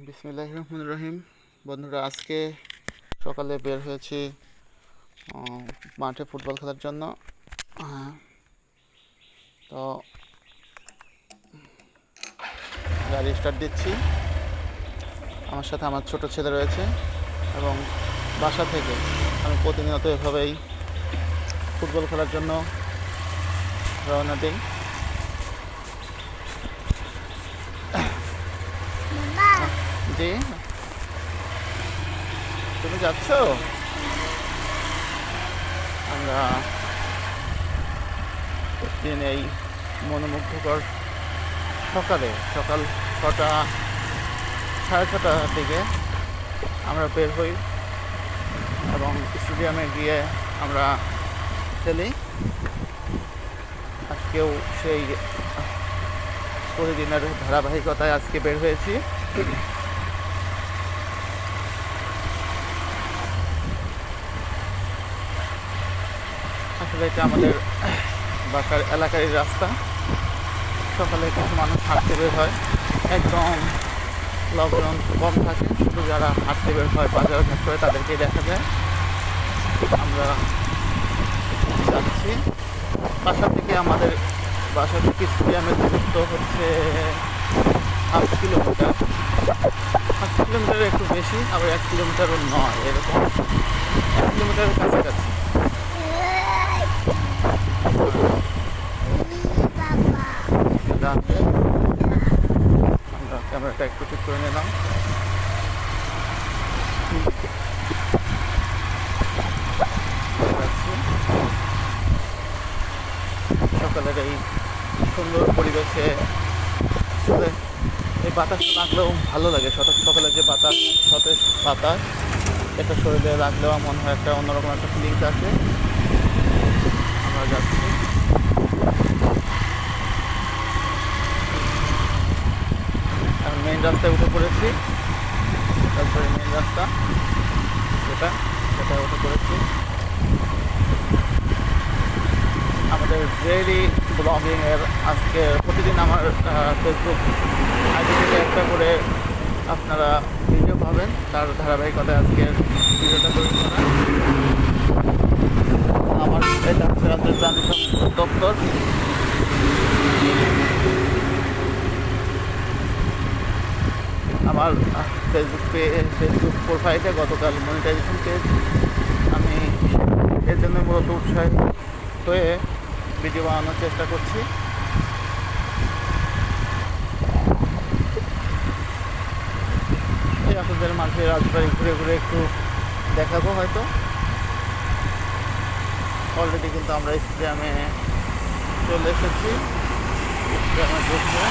বিসমিল্লাহির রহমানির রহিম। বন্ধুরা, আজকে সকালে বের হয়েছি মাঠে ফুটবল খেলার জন্য। তো গাড়ি স্টার্ট দিচ্ছি। আমার সাথে আমার ছোট ছেলে রয়েছে এবং বাসা থেকে আমি প্রতিনিয়ত এভাবেই ফুটবল খেলার জন্য রওনা দিই। জি, তুমি যাচ্ছ? আমরা প্রতিদিন এই মনোমুগ্ধকর সকাল 6টা 6:30টার দিকে আমরা বের হই এবং স্টেডিয়ামে গিয়ে আমরা খেলি। আজকেও সেই প্রতিদিনের ধারাবাহিকতায় আজকে বের হয়েছি। আসলে এটা আমাদের বাসার এলাকারই রাস্তা। সকালে কিছু মানুষ হাঁটতে বের হয়, একদম লোকজন কম থাকে, শুধু যারা হাঁটতে বের হয় বাজার ঘাট করে তাদেরকেই দেখা যায়। আমরা যাচ্ছি। আমাদের বাসা থেকে স্টেডিয়ামের দূরত্ব হচ্ছে 1/2 কিলোমিটার। 1/2 কিলোমিটারের একটু বেশি, আবার 1 কিলোমিটারও নয়, এরকম 1 কিলোমিটারের কাছাকাছি। আমরা ক্যামেরাটা একটু ঠিক করে নিলাম। সকালের এই সুন্দর পরিবেশে এই বাতাসটা লাগলেও ভালো লাগে। সকালে যে বাতাস, সতেজ বাতাস, এটা শরীরে লাগলেও মনে হয় একটা অন্যরকম একটা ফিলিংস আছে। আমরা যাচ্ছি। এখন মেইন রাস্তায় উঠে পড়েছি। তারপরে মেইন রাস্তা সেটা উঠে পড়েছি। আমাদের ডেইলি ব্লগিংয়ের আজকে প্রতিদিন আমার ফেসবুক আইডি থেকে একটা করে আপনারা ভিডিও পাবেন। তার ধারাবাহিকতায় আজকের ভিডিওটা তৈরি করা। আমার এটা হচ্ছে রাজ্যের প্রাণী সম্পদ দপ্তর। আমার ফেসবুক প্রোফাইলে গতকাল মনিটাইজেশন পেয়েছি। আমি এর জন্য মূলত উৎসাহিত হয়ে ভিডিও বানানোর চেষ্টা করছি। এই আপনাদের মাঝে রাজবাড়ি ঘুরে ঘুরে একটু দেখাবো হয়তো। অলরেডি কিন্তু আমরা স্টেডিয়ামে চলে এসেছি। স্টেডিয়ামে ঢুকবো।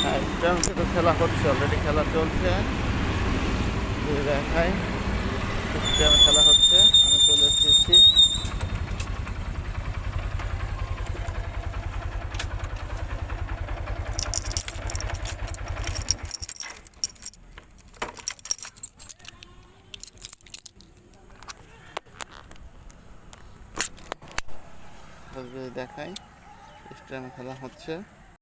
হ্যাঁ, স্টেডিয়ামে তো খেলা হচ্ছে, অলরেডি খেলা চলছে। দেখাই, স্টেডিয়ামে খেলা হচ্ছে, আমি চলে এসেছি। দেখাই, স্টেডিয়ামে খেলা হচ্ছে।